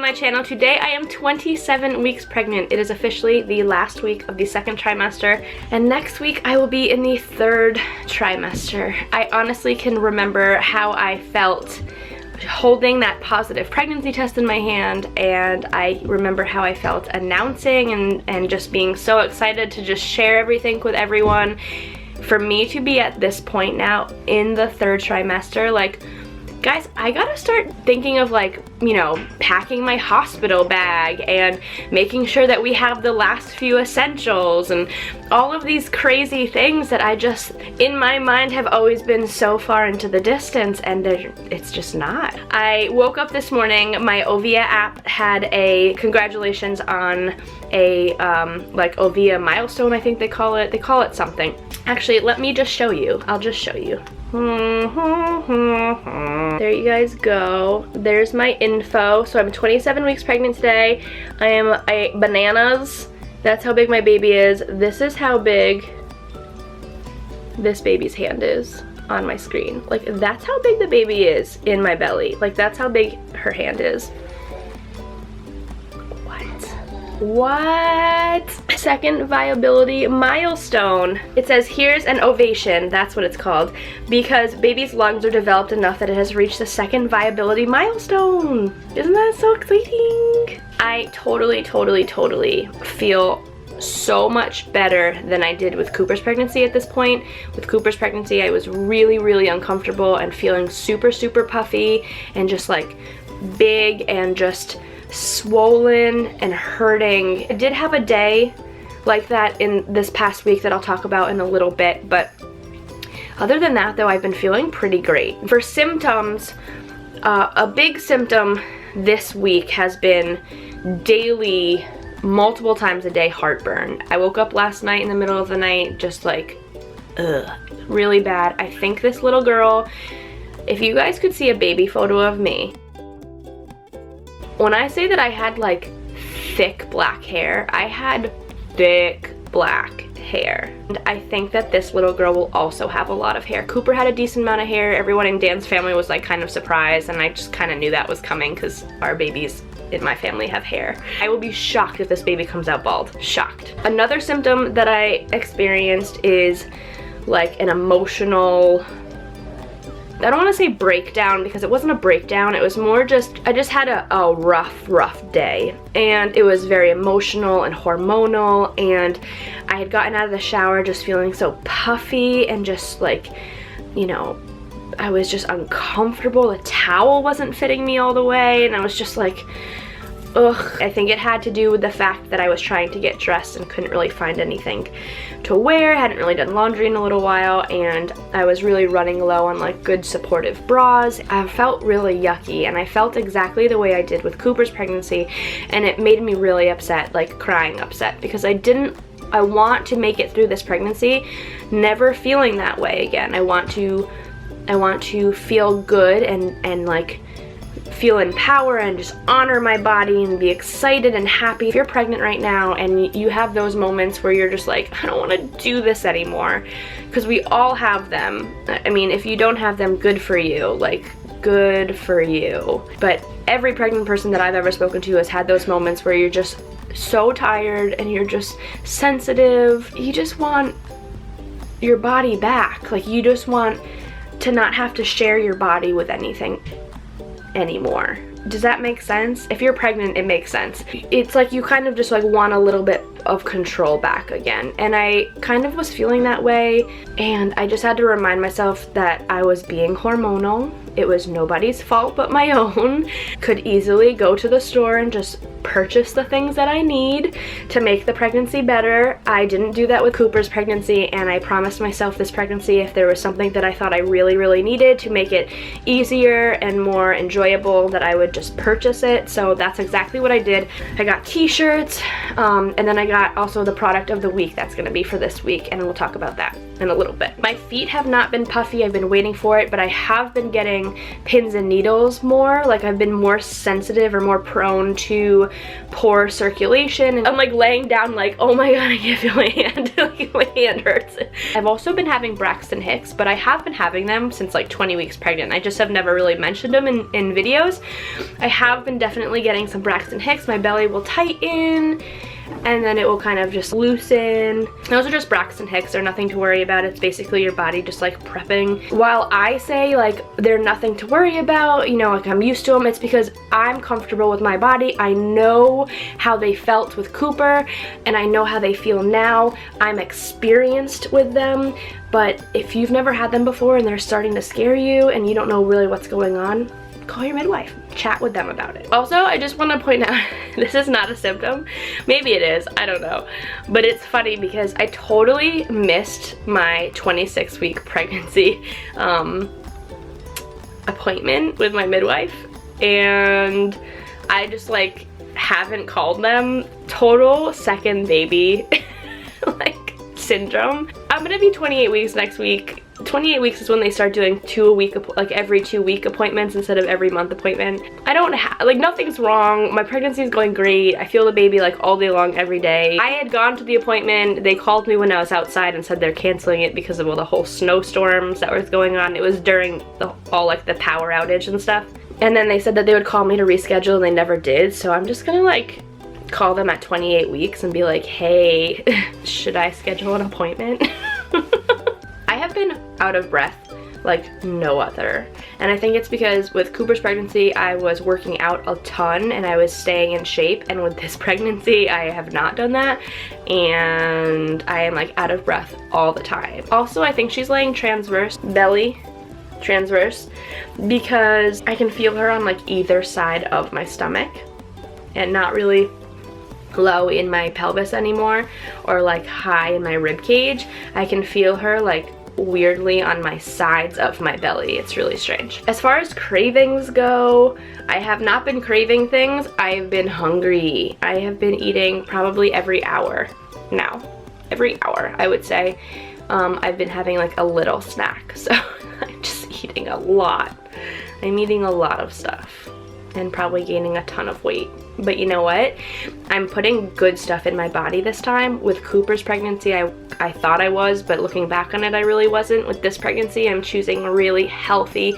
my channel. Today I am 27 weeks pregnant. It is officially the last week of the second trimester, and next week I will be in the third trimester. I honestly can remember how I felt holding that positive pregnancy test in my hand, and I remember how I felt announcing and just being so excited to just share everything with everyone. For me to be at this point now in the third trimester, like, guys, I gotta start thinking of, like, you know, packing my hospital bag and making sure that we have the last few essentials and all of these crazy things that I just, in my mind, have always been so far into the distance, and it's just not. I woke up this morning, my Ovia app had a congratulations on a, like, Ovia Milestone, I think they call it. They call it something. Actually, let me just show you. I'll just show you. There you guys go. There's my info. So I'm 27 weeks pregnant today. I am bananas. That's how big my baby is. This is how big this baby's hand is on my screen. Like, that's how big the baby is in my belly. Like, that's how big her hand is. What? Second viability milestone. It says, here's an ovation. That's what it's called. Because baby's lungs are developed enough that it has reached the second viability milestone. Isn't that so exciting? I totally feel so much better than I did with Cooper's pregnancy at this point. With Cooper's pregnancy, I was really uncomfortable and feeling super puffy and just like big and just swollen and hurting. I did have a day like that in this past week that I'll talk about in a little bit, but other than that though, I've been feeling pretty great. For symptoms, a big symptom this week has been daily, multiple times a day heartburn. I woke up last night in the middle of the night just like, ugh, really bad. I think this little girl, if you guys could see a baby photo of me, when I say that I had like thick black hair, I had thick black hair. And I think that this little girl will also have a lot of hair. Cooper had a decent amount of hair. Everyone in Dan's family was like kind of surprised, and I just kind of knew that was coming because our babies in my family have hair. I will be shocked if this baby comes out bald. Shocked. Another symptom that I experienced is like an emotional, I don't want to say breakdown because it wasn't a breakdown, it was more just, I just had a rough day, and it was very emotional and hormonal, and I had gotten out of the shower just feeling so puffy and just like, you know, I was just uncomfortable. The towel wasn't fitting me all the way, and I was just like, ugh. I think it had to do with the fact that I was trying to get dressed and couldn't really find anything to wear. I hadn't really done laundry in a little while, and I was really running low on like good supportive bras. I felt really yucky, and I felt exactly the way I did with Cooper's pregnancy, and it made me really upset, like crying upset, because I want to make it through this pregnancy never feeling that way again. I want to feel good and like feel in power and just honor my body and be excited and happy. If you're pregnant right now and you have those moments where you're just like, I don't want to do this anymore, because we all have them. I mean, if you don't have them, good for you, like good for you. But every pregnant person that I've ever spoken to has had those moments where you're just so tired and you're just sensitive. You just want your body back. Like, you just want to not have to share your body with anything anymore. Does that make sense? If you're pregnant, it makes sense. It's like you kind of just like want a little bit of control back again, and I kind of was feeling that way, and I just had to remind myself that I was being hormonal. It was nobody's fault but my own. Could easily go to the store and just purchase the things that I need to make the pregnancy better. I didn't do that with Cooper's pregnancy, and I promised myself this pregnancy, if there was something that I thought I really needed to make it easier and more enjoyable, that I would just purchase it. So that's exactly what I did. I got t-shirts, and then I got also the product of the week that's gonna be for this week, and we'll talk about that. in a little bit. My feet have not been puffy, I've been waiting for it, but I have been getting pins and needles more. Like I've been more sensitive or more prone to poor circulation, and I'm like laying down like, oh my god, I can't feel my hand. Like my hand hurts. I've also been having Braxton Hicks, but I have been having them since like 20 weeks pregnant. I just have never really mentioned them in videos. I have been definitely getting some Braxton Hicks. My belly will tighten and then it will kind of just loosen. Those are just Braxton Hicks. They're nothing to worry about. It's basically your body just like prepping. While I say like they're nothing to worry about, you know, like I'm used to them, it's because I'm comfortable with my body. I know how they felt with Cooper and I know how they feel now. I'm experienced with them, but if you've never had them before and they're starting to scare you and you don't know really what's going on, call your midwife, chat with them about it. Also, I just want to point out, this is not a symptom. Maybe it is, I don't know. But it's funny because I totally missed my 26-week pregnancy appointment with my midwife. And I just like haven't called them. Total second baby like syndrome. I'm gonna be 28 weeks next week. 28 weeks is when they start doing like every 2 week appointments instead of every month appointment. I don't like, nothing's wrong. My pregnancy is going great. I feel the baby like all day long every day. I had gone to the appointment. They called me when I was outside and said they're canceling it because of all the whole snowstorms that was going on. It was during all like the power outage and stuff. And then they said that they would call me to reschedule and they never did. So I'm just gonna like call them at 28 weeks and be like, hey, should I schedule an appointment? I have been out of breath like no other, and I think it's because with Cooper's pregnancy I was working out a ton and I was staying in shape, and with this pregnancy I have not done that and I am like out of breath all the time. Also, I think she's laying transverse, belly transverse, because I can feel her on like either side of my stomach and not really low in my pelvis anymore or like high in my rib cage. I can feel her like weirdly on my sides of my belly. It's really strange. As far as cravings go, I have not been craving things. I've been hungry. I have been eating probably every hour now. Every hour, I would say. I've been having like a little snack, so I'm just eating a lot. I'm eating a lot of stuff and probably gaining a ton of weight. But you know what? I'm putting good stuff in my body this time. With Cooper's pregnancy, I thought I was, but looking back on it, I really wasn't. With this pregnancy, I'm choosing really healthy,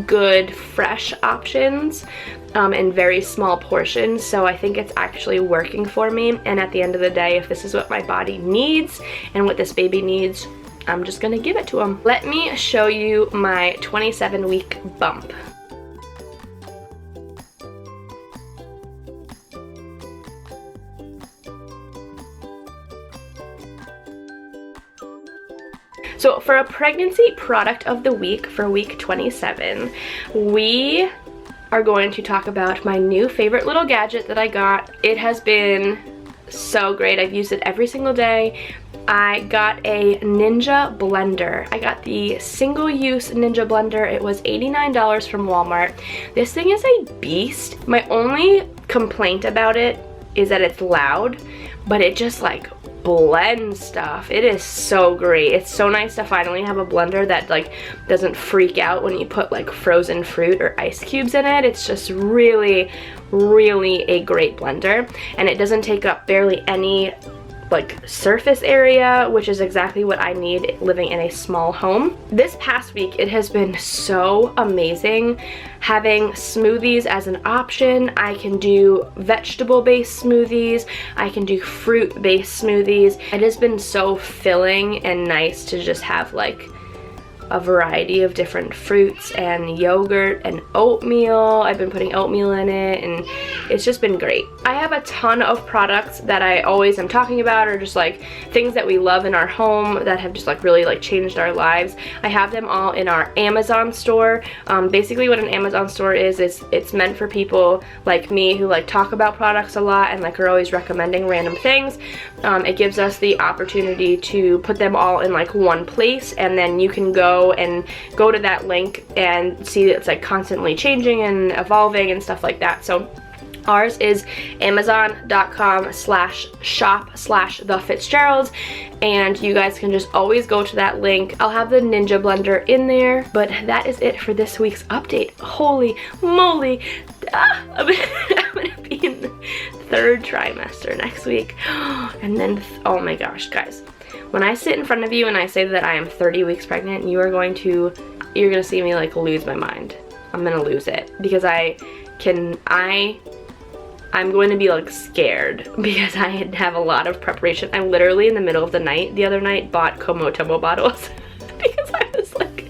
good, fresh options in very small portions. So I think it's actually working for me. And at the end of the day, if this is what my body needs and what this baby needs, I'm just gonna give it to him. Let me show you my 27-week bump. So for a pregnancy product of the week for week 27, we are going to talk about my new favorite little gadget that I got. It has been so great. I've used it every single day. I got a Ninja blender. I got the single-use Ninja blender. It was $89 from Walmart. This thing is a beast. My only complaint about it is that it's loud, but it just like blend stuff. It is so great. It's so nice to finally have a blender that like doesn't freak out when you put like frozen fruit or ice cubes in it. It's just really a great blender, and it doesn't take up barely any like surface area, which is exactly what I need living in a small home. This past week, it has been so amazing having smoothies as an option. I can do vegetable-based smoothies. I can do fruit-based smoothies. It has been so filling and nice to just have like a variety of different fruits and yogurt and oatmeal. I've been putting oatmeal in it and it's just been great. I have a ton of products that I always am talking about, or just like things that we love in our home that have just like really like changed our lives. I have them all in our Amazon store. Basically what an Amazon store is it's meant for people like me who like talk about products a lot and like are always recommending random things. It gives us the opportunity to put them all in like one place, and then you can go to that link and see that it's like constantly changing and evolving and stuff like that. So Ours is amazon.com/shop/thefitzgeralds, and you guys can just always go to that link. I'll have the Ninja blender in there, but that is it for this week's update. Holy moly, I'm gonna be in the 3rd trimester next week, and then oh my gosh, guys, when I sit in front of you and I say that I am 30 weeks pregnant, you're gonna see me like lose my mind. I'm gonna lose it because I'm going to be like scared because I have a lot of preparation. I literally in the middle of the night the other night bought Komotomo bottles because I was like,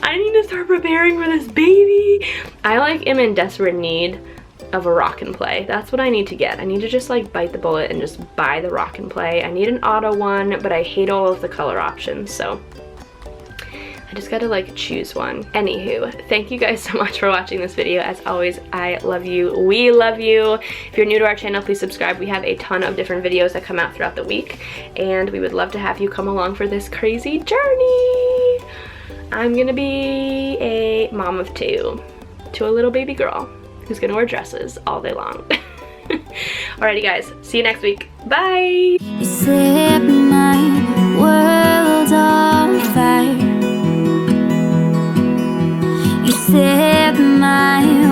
I need to start preparing for this baby. I like am in desperate need of a rock and play. That's what I need to get. I need to just like bite the bullet and just buy the rock and play. I need an auto one, but I hate all of the color options, so I just gotta like choose one. Anywho, thank you guys so much for watching this video. As always, I love you. We love you. If you're new to our channel, please subscribe. We have a ton of different videos that come out throughout the week, and we would love to have you come along for this crazy journey. I'm gonna be a mom of 2 to a little baby girl who's gonna wear dresses all day long. Alrighty guys, see you next week. Bye! You set my world on fire. You set my